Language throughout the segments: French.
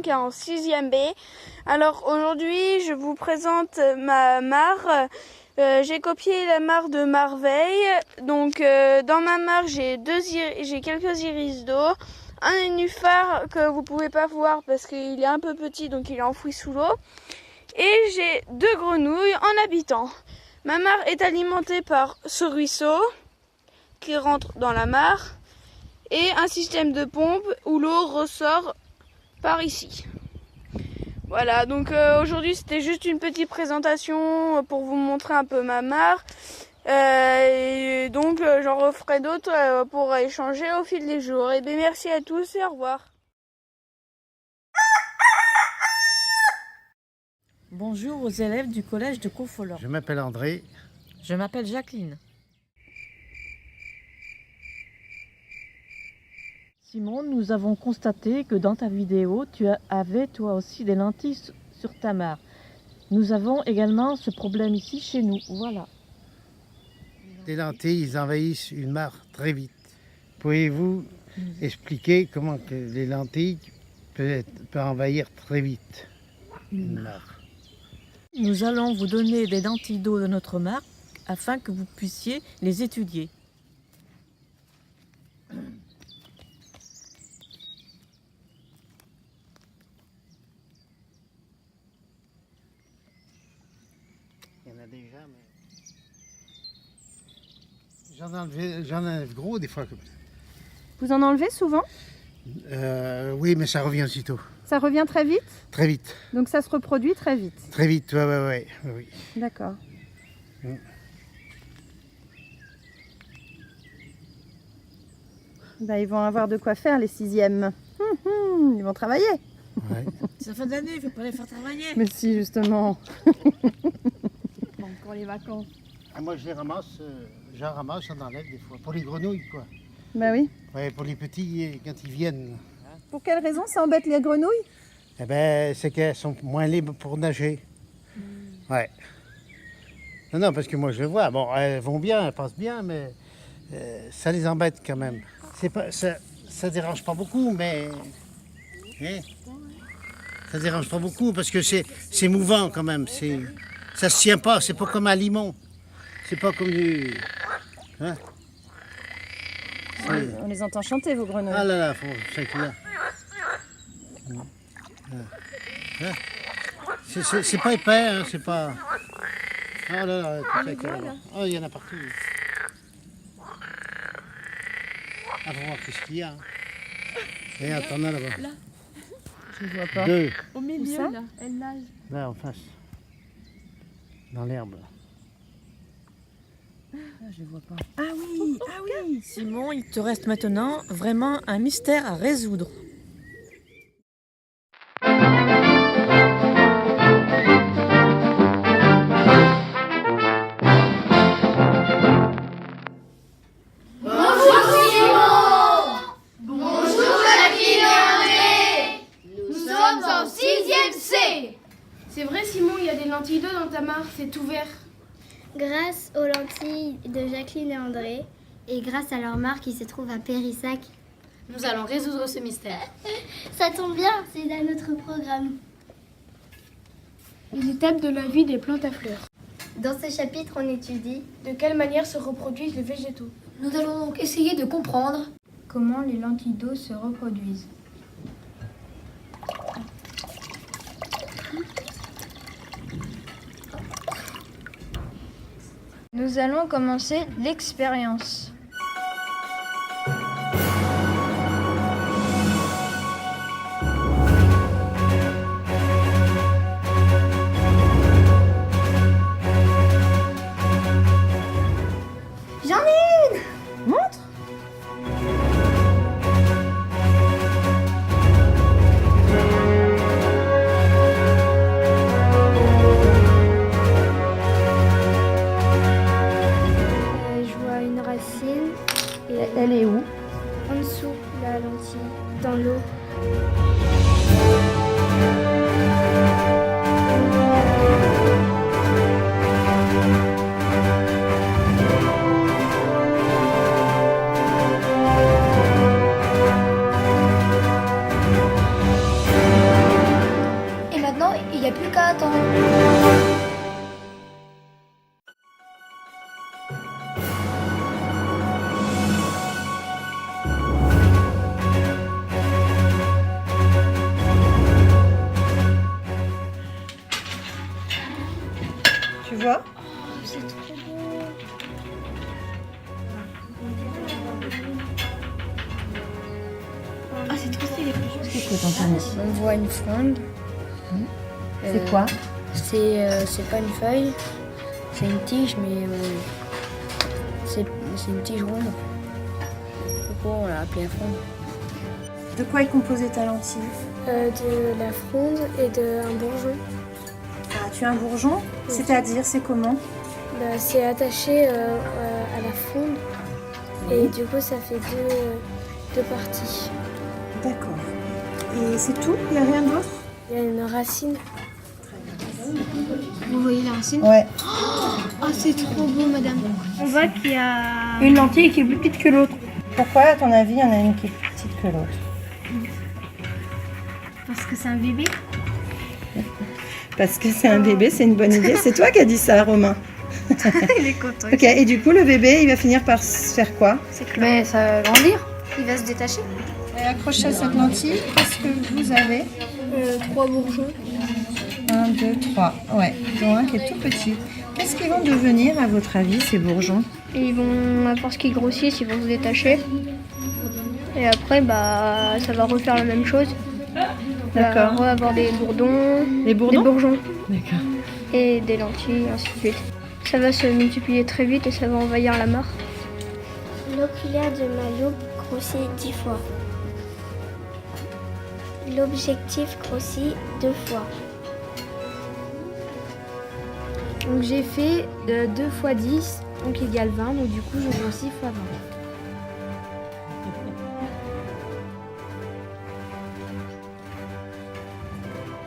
qui est en 6e B. Alors aujourd'hui, je vous présente ma mare. J'ai copié la mare de Marveille. Donc dans ma mare, j'ai quelques iris d'eau, un nénuphar que vous pouvez pas voir parce qu'il est un peu petit, donc il est enfoui sous l'eau. Et j'ai 2 grenouilles en habitant. Ma mare est alimentée par ce ruisseau qui rentre dans la mare et un système de pompe où l'eau ressort par ici. Voilà, donc aujourd'hui c'était juste une petite présentation pour vous montrer un peu ma mare. Et donc j'en referai d'autres pour échanger au fil des jours. Et bien merci à tous et au revoir. Bonjour aux élèves du collège de Confolens. Je m'appelle André. Je m'appelle Jacqueline. Simon, nous avons constaté que dans ta vidéo, tu avais toi aussi des lentilles sur ta mare. Nous avons également ce problème ici chez nous. Voilà. Les lentilles, ils envahissent une mare très vite. Pouvez-vous expliquer comment que les lentilles peuvent envahir très vite une mare? Nous allons vous donner des lentilles d'eau de notre mare afin que vous puissiez les étudier. Il y en a déjà, mais j'en enlève gros des fois. Vous en enlevez souvent? Oui, mais ça revient aussitôt. Ça revient très vite? Très vite. Donc ça se reproduit très vite? Très vite, oui. D'accord. Bah, ils vont avoir de quoi faire les 6e. Ils vont travailler. Ouais. C'est la fin de l'année, il ne faut pas les faire travailler. Mais si, justement. Encore les vacances. Ah, moi, j'en ramasse, j'en enlève des fois. Pour les grenouilles, quoi. Bah oui. Ouais, pour les petits, quand ils viennent. Pour quelle raison ça embête les grenouilles? Eh ben, c'est qu'elles sont moins libres pour nager. Ouais. Non, parce que moi, je le vois. Bon, elles vont bien, elles passent bien, mais ça les embête quand même. C'est pas, ça dérange pas beaucoup, mais... Hein, ça dérange pas beaucoup parce que c'est mouvant quand même. Ça se tient pas, c'est pas comme un limon. C'est pas comme du... Hein? On les entend chanter, vos grenouilles. Ah là là, faut ça qu'il y a. Hein? C'est pas épais, hein, c'est pas... Ah là là, tout ça qu'il y a là. Oh, il y en a partout. Ah, faut voir ce qu'il y a. Hein. Regarde, t'en as là-bas. Là. Je ne vois pas. 2. Au milieu ça? là, elle nage. Là, en face. Dans l'herbe. Je vois pas. Ah oui. Simon, il te reste maintenant vraiment un mystère à résoudre. C'est vrai Simon, il y a des lentilles d'eau dans ta mare, c'est tout vert. Grâce aux lentilles de Jacqueline et André, et grâce à leur mare qui se trouve à Périssac, nous allons résoudre ce mystère. ça tombe bien, c'est dans notre programme. Les étapes de la vie des plantes à fleurs. Dans ce chapitre, on étudie De quelle manière se reproduisent les végétaux? Nous allons donc essayer de comprendre comment les lentilles d'eau se reproduisent. Nous allons commencer l'expérience. J'en ai une! Montre! Je vois une racine et Elle est où? en dessous la lentille, dans l'eau. vois? C'est trop beau. Ah, c'est trop stylé. C'est quoi, Anthony? On voit une fronde. C'est quoi? C'est pas une feuille, c'est une tige, mais c'est une tige ronde. Pourquoi on l'a appelée la fronde? De quoi est composée ta lentille? De la fronde et d'un bourgeon. Ah, tu as un bourgeon? C'est-à-dire, c'est comment? Bah, c'est attaché à la fronde et du coup ça fait deux parties. D'accord. Et c'est tout? Il n'y a rien d'autre? Il y a une racine. Vous voyez la racine? Ouais. Oh, c'est trop beau, madame. On voit qu'il y a Une lentille qui est plus petite que l'autre. Pourquoi, à ton avis, il y en a une qui est plus petite que l'autre? parce que c'est un bébé. Parce que c'est un bébé, c'est une bonne idée. C'est toi qui as dit ça, Romain. Il est content. Ok, et du coup, le bébé, il va finir par se faire quoi? Mais ça va grandir. Il va se détacher. Et accroché à cette lentille, qu'est-ce que vous avez? 3 bourgeons. 1, 2, 3. Ouais, dont un qui est tout petit. Qu'est-ce qu'ils vont devenir, à votre avis, ces bourgeons? Et ils vont, à force qu'ils grossissent, ils vont se détacher. Et après, bah, ça va refaire la même chose. D'accord. On va avoir des bourdons, Les bourdons? des bourgeons D'accord. et des lentilles, ainsi de suite. Ça va se multiplier très vite et ça va envahir la mare. L'oculaire de ma loupe grossit 10 fois. L'objectif grossit 2 fois. Donc j'ai fait 2 x 10, donc égale 20, donc du coup je grossis x 20.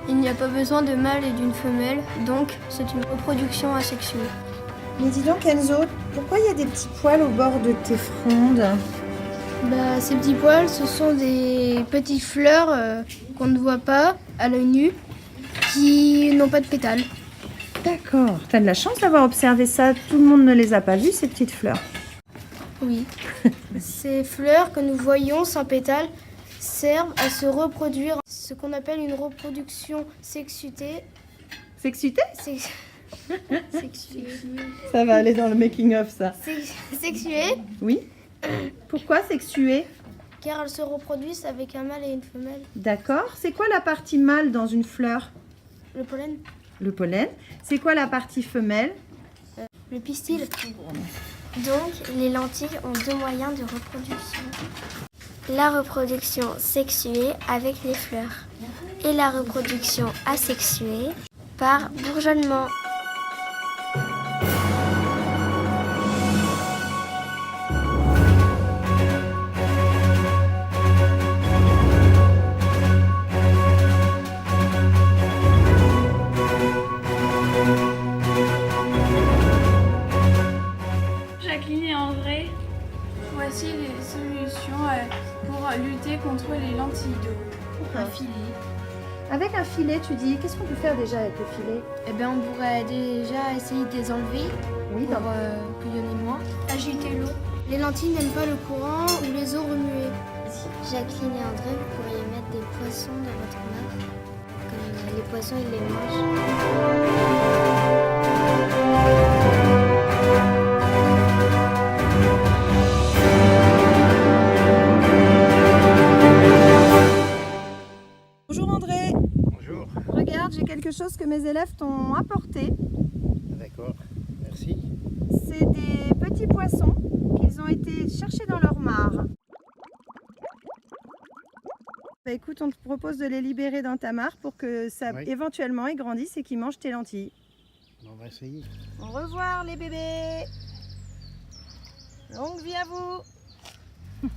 Il n'y a pas besoin de mâle et d'une femelle, donc c'est une reproduction asexuée. Mais dis donc, Enzo, pourquoi il y a des petits poils au bord de tes frondes? Bah, ces petits poils, ce sont des petites fleurs qu'on ne voit pas à l'œil nu, qui n'ont pas de pétales. D'accord. T'as de la chance d'avoir observé ça. Tout le monde ne les a pas vues, ces petites fleurs. Oui. Ces fleurs que nous voyons sans pétales servent à se reproduire, ce qu'on appelle une reproduction sexuée. Sexuité? Sexuée. Ça va aller dans le making-of, ça. Sexuée, Oui. Pourquoi sexuée? car elles se reproduisent avec un mâle et une femelle. D'accord. C'est quoi la partie mâle dans une fleur? Le pollen, Le pollen. C'est quoi la partie femelle? le pistil. Donc, les lentilles ont 2 moyens de reproduction. La reproduction sexuée avec les fleurs et la reproduction asexuée par bourgeonnement. Jacqueline et André, voici les solutions pour lutter contre les lentilles d'eau. Un filet. Avec un filet, tu dis, qu'est-ce qu'on peut faire déjà avec le filet? Eh bien on pourrait déjà essayer de les enlever Oui, pour qu'il y en ait moins. Agiter l'eau. Les lentilles n'aiment pas le courant ou les eaux remuées. Jacqueline et André, vous pourriez mettre des poissons dans votre mare. Comme les poissons, ils les mangent. Bonjour André. Bonjour. Regarde, j'ai quelque chose que mes élèves t'ont apporté. D'accord. Merci. C'est des petits poissons qu'ils ont été chercher dans leur mare. Bah écoute, on te propose de les libérer dans ta mare pour que ça Oui. éventuellement ils grandissent et qu'ils mangent tes lentilles. On va essayer. Au revoir les bébés. Longue vie à vous.